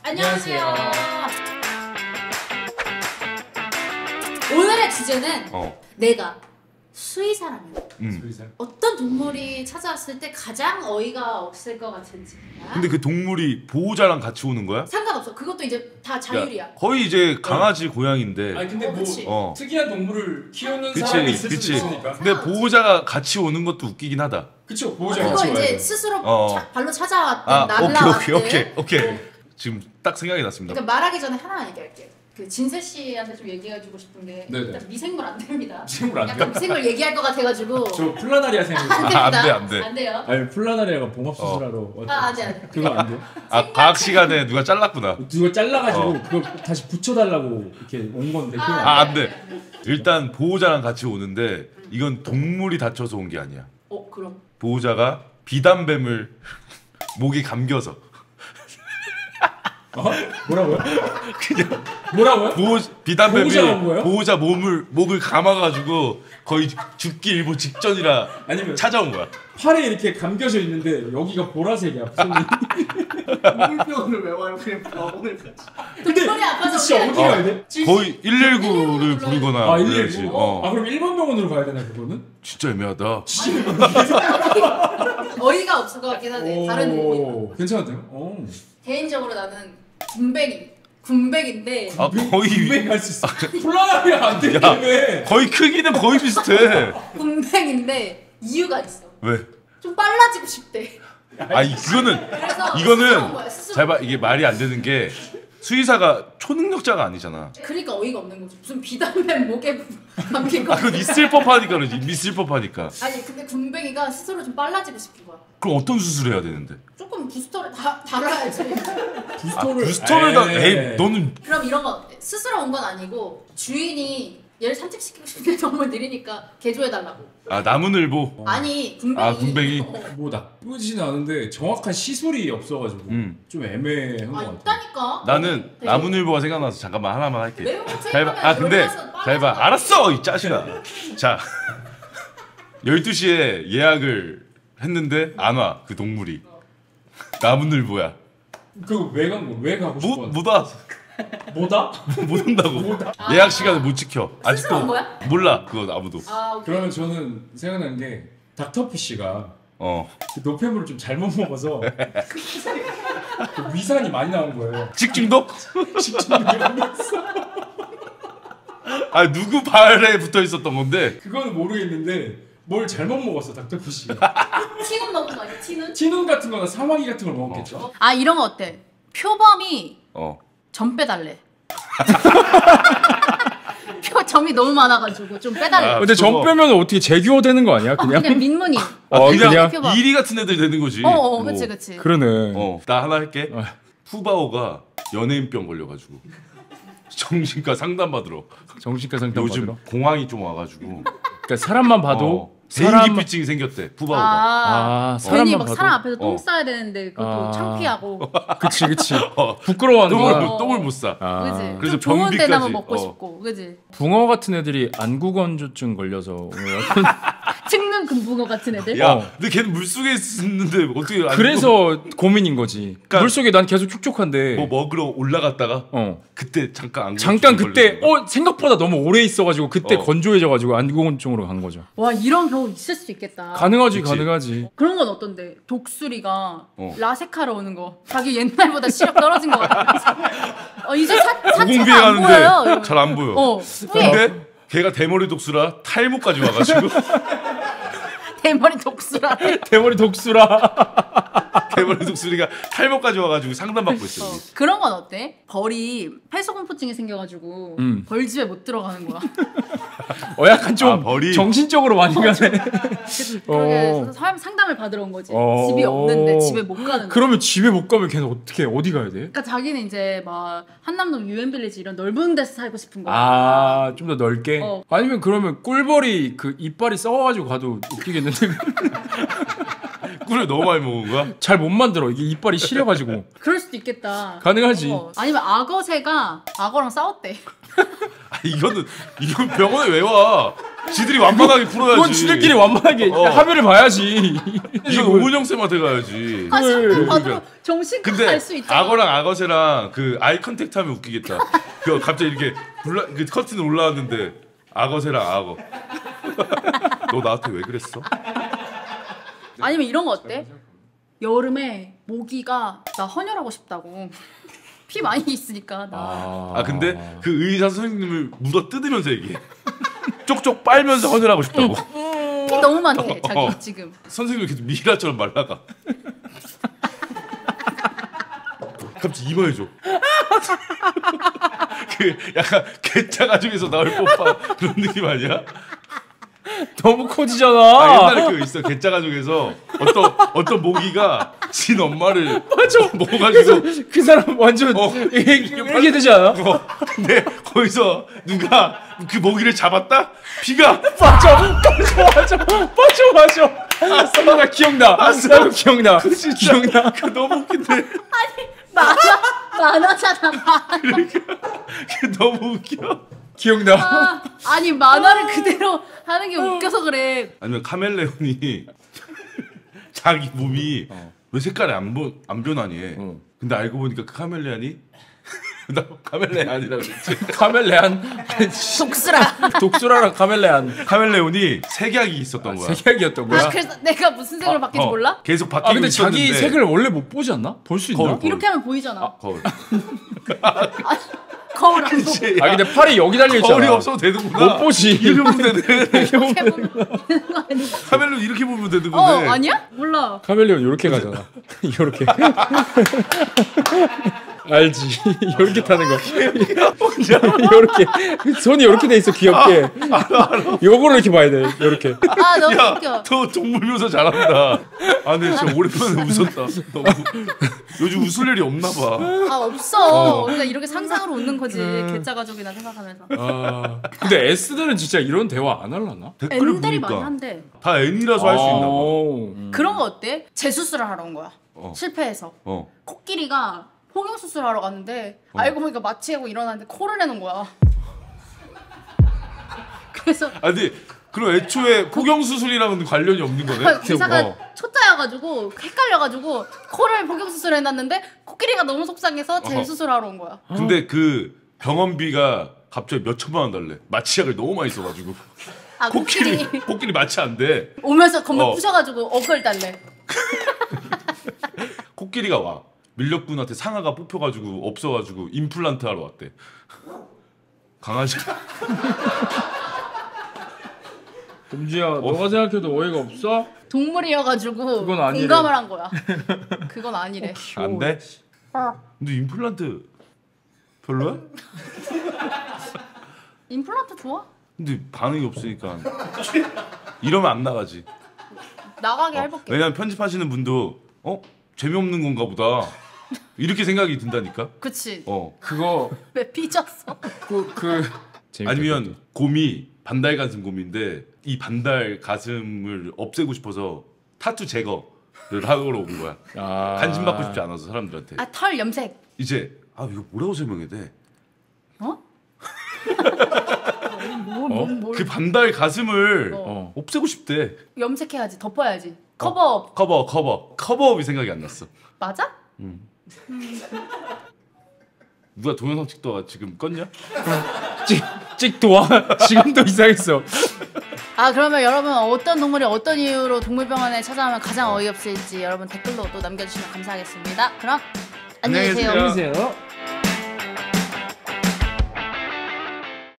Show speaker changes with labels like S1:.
S1: 안녕하세요. 오늘의 주제는 내가 수의사라면 어떤 동물이 찾아왔을 때 가장 어이가 없을 것 같은지.
S2: 근데 그 동물이 보호자랑 같이 오는 거야?
S1: 상관없어. 그것도 이제 다 자율이야.
S2: 야, 거의 이제 강아지, 고양인데.
S3: 아니 근데 뭐 특이한 동물을 키우는
S2: 그치,
S3: 사람이 있을
S2: 그치.
S3: 수도 있으니까.
S2: 근데 보호자가 같이 오는 것도 웃기긴 하다.
S3: 그쵸, 보호자가
S1: 그거
S3: 같이
S1: 이제
S3: 와야
S1: 스스로 발로 찾아왔든
S2: 아,
S1: 날라왔든.
S2: 오케이. 지금 딱 생각이 났습니다.
S1: 그러니까 말하기 전에 하나만 얘기할게. 그 진세 씨한테 좀 얘기해주고 싶은 게 일단 미생물 안 됩니다.
S3: 미생물 안
S1: 약간 미생물 얘기할 것 같아가지고.
S3: 저 플라나리아 생각.
S1: 안
S2: 돼.
S1: 안 돼요.
S3: 아니 플라나리아가 봉합 수술하러.
S1: 안 돼.
S3: 그거 안 돼요?
S2: 아 과학 시간에 누가 잘랐구나.
S3: 누가 잘라가지고 그거 다시 붙여달라고 이렇게 온 건데.
S2: 안 돼. 일단 보호자랑 같이 오는데 이건 동물이 다쳐서 온 게 아니야.
S1: 그럼.
S2: 보호자가 비단뱀을 목에 감겨서.
S3: 뭐라고요?
S2: 그냥
S3: 뭐라고요?
S2: 비단뱀이
S3: 거예요?
S2: 보호자 목을 감아가지고 거의 죽기 일보 직전이라
S3: 아니면
S2: 찾아온 거야.
S3: 팔에 이렇게 감겨져 있는데 여기가 보라색이야.
S4: 물병을 왜 와요? 그냥 병원을 가지.
S1: 동물이 아파서
S3: 진짜 어디 가야 돼?
S2: 거의 119를 부르거나.
S3: 아
S2: 그래야지.
S3: 119? 아 그럼 1번 병원으로 가야 되나 그거는?
S2: 진짜 애매하다.
S1: 어이가 없을 것 같긴 한데 다른 의미.
S3: 괜찮은데요?
S1: 개인적으로 나는 군뱅인데
S2: 거의
S3: 군뱅 수 있어. 플라나리아 안 되겠네.
S2: 거의 크기는 거의 비슷해.
S1: 군뱅인데 이유가 있어.
S2: 왜?
S1: 좀 빨라지고 싶대.
S2: 이거는 잘 봐. 이게 말이 안 되는 게 수의사가 초능력자가 아니잖아.
S1: 그러니까 어이가 없는 거지. 무슨 비단맨 목에 감긴 거.
S2: 그건 있을 법하니까 그러지. 있을 법하니까.
S1: 아니 근데 군뱅이가 스스로 좀 빨라지고 싶은 거야.
S2: 그럼 어떤 수술을 해야 되는데?
S1: 조금 부스터를 달아야지.
S2: 부스터를 에이 너는.
S1: 그럼 이런 건 어때? 스스로 온 건 아니고 주인이 얘를 산책시키고 싶은데 너무 느리니까 개조해달라고.
S2: 나무늘보.
S1: 아니 군뱅이.
S2: 군뱅이.
S3: 뭐 나쁘진 않은데 정확한 시술이 없어가지고 좀 애매한 것 같아.
S1: 있다니까.
S2: 나는 나무늘보가 생각나서 잠깐만 하나만 할게.
S1: 매운 거
S2: 잘 봐. 근데 잘 봐. 알았어 이 짜식아. 자 12시에 예약을 했는데 안 와. 그 동물이. 나무늘보야.
S3: 그거 왜 가고 싶어?
S2: 못 와.
S3: 뭐다?
S2: 못 온다고. 예약 시간을 못 지켜. 아직도
S1: 온 거야?
S2: 몰라. 그거 아무도.
S3: 그러면 저는 생각나는 게 닥터피쉬가 그 노폐물을 좀 잘못 먹어서 그 위산이 많이 나온 거예요.
S2: 식중독?
S3: 식중독이 오면서.
S2: 누구 발에 붙어 있었던 건데?
S3: 그거는 모르겠는데 뭘 잘못 먹었어 닥터피쉬가.
S1: 티눈 먹은 거 아니야? 티눈?
S3: 티눈 같은 거나 사마귀 같은 걸 먹었겠죠.
S1: 이런 거 어때? 표범이 점 빼달래. 점이 너무 많아가지고 좀 빼달래.
S5: 근데 점 빼면 어떻게 재규어되는 거 아니야? 그냥?
S1: 그냥 민문이.
S2: 그냥
S1: 표범.
S2: 이리 같은 애들 되는 거지.
S1: 그치.
S5: 그러네.
S2: 나 하나 할게. 푸바오가 연예인병 걸려가지고 정신과 상담 받으러.
S5: 정신과 상담
S2: 요즘
S5: 받으러?
S2: 공황이 좀 와가지고.
S5: 그러니까 사람만 봐도
S2: 대인기피증이 생겼대. 푸바오가.
S1: 괜히
S5: 사람만
S1: 막
S5: 봐도?
S1: 사람 앞에서 똥 싸야 되는데 그것도 창피하고.
S5: 그치. 부끄러워하는 거야.
S2: 똥을 못 싸.
S1: 그지.
S2: 그래서
S1: 좋은
S2: 변비까지.
S1: 데나만 먹고 싶고, 그지.
S5: 붕어 같은 애들이 안구건조증 걸려서 오늘
S1: 찍는 금붕어 같은 애들.
S2: 야, 근데 걔는 물속에 있는데 어떻게?
S5: 그래서 고민인 거지.
S2: 그러니까
S5: 물속에 난 계속 촉촉한데.
S2: 뭐 먹으러 올라갔다가 그때 잠깐
S5: 그때 생각보다 너무 오래 있어가지고 그때 건조해져가지고 안구건조증으로 간 거죠.
S1: 와 이런 경우 있을 수 있겠다.
S5: 가능하지.
S1: 그런 건 어떤데? 독수리가 라섹하러 오는 거. 자기 옛날보다 시력 떨어진 거 같아. 이제 사체가 안 보여요.
S2: 잘 안 보여. 근데 걔가 대머리 독수라 탈모까지 와가지고.
S1: 대머리 독수라.
S5: 대머리
S2: 독수리가 탈모까지 와가지고 상담받고 있어.
S1: 그런 건 어때? 벌이 폐소공포증이 생겨가지고 벌집에 못 들어가는 거야.
S5: 약간 좀 정신적으로 많이 가네.
S1: 그러게 상담을 받으러 온 거지. 집이 없는데 집에 못 가는 거야.
S5: 그러면 집에 못 가면 걔는 어디 가야 돼?
S1: 그러니까 자기는 이제 막 한남동 유엔빌리지 이런 넓은 데서 살고 싶은 거야.
S5: 좀 더 넓게? 아니면 그러면 꿀벌이 그 이빨이 썩어가지고 가도 웃기겠는데.
S2: 꿀을 너무 많이 먹은 거야?
S5: 잘 못 만들어. 이게 이빨이 시려가지고.
S1: 그럴 수도 있겠다.
S5: 가능하지.
S1: 아니면 악어새가 악어랑 싸웠대.
S2: 이건 병원에 왜 와? 지들이 완만하게 풀어야지.
S5: 그건 지들끼리 완만하게 합의를 봐야지.
S2: 이건 오은영 쌤한테 가야지.
S1: 시험장 봐도 정신과
S2: 근데
S1: 알 수 있잖아.
S2: 악어랑 악어새랑 그 아이 컨택트 하면 웃기겠다. 그 갑자기 이렇게 그 커튼 올라왔는데 악어새랑 악어. 너 나한테 왜 그랬어?
S1: 아니면 이런 거 어때? 여름에 모기가 나 헌혈하고 싶다고. 피 많이 있으니까 나.
S2: 근데 그 의사 선생님을 물어 뜯으면서 얘기해. 쪽쪽 빨면서 헌혈하고 싶다고.
S1: 피 너무 많대 자기 지금.
S2: 선생님이 계속 미라처럼 말라가. 갑자기 이마에 줘. 그 약간 개짜 가죽에서 나올 법한 그런 느낌 아니야?
S5: 너무 커지잖아.
S2: 옛날에 그 있어 개짜 가죽에서 어떤 모기가 진 엄마를
S5: 맞아.
S2: 먹어가지고
S5: 그 사람 완전 이렇게 되지 않아?
S2: 근데 거기서 누가 그 모기를 잡았다? 피가
S5: 맞아. 나 기억나. 나 기억나. 기억나.
S2: 그 너무 웃긴데.
S1: 만화잖아 만화.
S2: 그 너무 웃겨.
S5: 기억나.
S1: 아니 만화를 그대로 하는 게 웃겨서 그래.
S2: 아니면 카멜레온이 자기 몸이 왜 색깔이 안 변하니? 근데 알고 보니까 그 카멜레온이 나 카멜레온이라고 그랬지.
S5: 카멜레온. 독수라랑
S2: 카멜레온이 색약이 있었던 거야.
S5: 색약이었던 거야.
S1: 그래서 내가 무슨 색으로 바뀌는지 몰라?
S2: 계속 바뀌고
S5: 근데
S2: 있었는데.
S5: 자기 색을 원래 못 보지 않나? 볼 수 있나?
S2: 거울.
S1: 이렇게 하면 보이잖아.
S2: 거울.
S1: 거울 안 보고.
S5: 근데 팔이 여기 달려 있잖아.
S2: 거울이 없어도 되는구나.
S5: 못 보지.
S2: 이렇게 보면 되네.
S1: 이렇게 보면 되는 거 아니야?
S2: 카멜레온 이렇게 보면 되는 건데.
S1: 아니야? 몰라.
S5: 카멜레온 이렇게 가잖아. 이렇게. 알지. 이렇게 타는 거. 이렇게 손이 이렇게 돼 있어 귀엽게. 요거를 이렇게 봐야 돼. 이렇게.
S1: 너무
S2: 야,
S1: 웃겨.
S2: 너 동물 묘사 잘한다. 근데 진짜 오랜만에 웃었다. 너무 요즘 웃을 일이 없나 봐.
S1: 없어. 우리가 이렇게 상상으로 웃는 거지. 개짜 가족이나 생각하면서.
S5: 근데 S들은 진짜 이런 대화 안 할라나?
S2: 댓글을
S1: N들이 많이
S2: 보니까
S1: 한대.
S2: 다 N이라서 할 수 있나 봐.
S1: 그런 거 어때? 재수술을 하러 온 거야. 실패해서. 코끼리가 포경 수술하러 갔는데 알고 보니까 마취하고 일어났는데 코를 내는 거야. 그래서
S2: 근데 그럼 애초에 포경 수술이랑은 관련이 없는 거네.
S1: 의사가 초짜여가지고 헷갈려가지고 코를 포경 수술해놨는데 코끼리가 너무 속상해서 재수술하러 온 거야.
S2: 근데 그 병원비가 갑자기 몇 천만 원 달래. 마취약을 너무 많이 써가지고. 코끼리 마취 안 돼.
S1: 오면서 건물 부셔가지고 억을 달래.
S2: 코끼리가 와. 밀렵꾼한테 상아가 뽑혀가지고 없어가지고 임플란트 하러 왔대. 강아지.
S5: 금지야, 너가 생각해도 어이가 없어?
S1: 동물이어가지고
S5: 그건 아니래.
S1: 공감을 한 거야. 그건 아니래.
S2: 안 돼? 근데 임플란트 별로야?
S1: 임플란트 좋아?
S2: 근데 반응이 없으니까 이러면 안 나가지.
S1: 나가게 해볼게.
S2: 왜냐면 편집하시는 분도 재미없는 건가 보다 이렇게 생각이 든다니까.
S1: 그치.
S5: 그거
S1: 왜 삐졌어?
S2: 아니면 곰이 반달 가슴 곰인데 이 반달 가슴을 없애고 싶어서 타투 제거를 하러 온 거야. 관심 받고 싶지 않아서 사람들한테.
S1: 털 염색.
S2: 이제 이거 뭐라고 설명해야 돼? 그 반달 가슴을 없애고 싶대.
S1: 염색해야지. 덮어야지. 커버업.
S2: 커버업이 생각이 안 났어.
S1: 맞아?
S2: 누가 동영상 찍다가 지금 껐냐?
S5: 찍도와 지금도 이상했어.
S1: 그러면 여러분 어떤 동물이 어떤 이유로 동물병원에 찾아오면 가장 어이없을지 여러분 댓글로 또 남겨주시면 감사하겠습니다. 그럼 안녕히 계세요.
S5: 안녕히 계세요.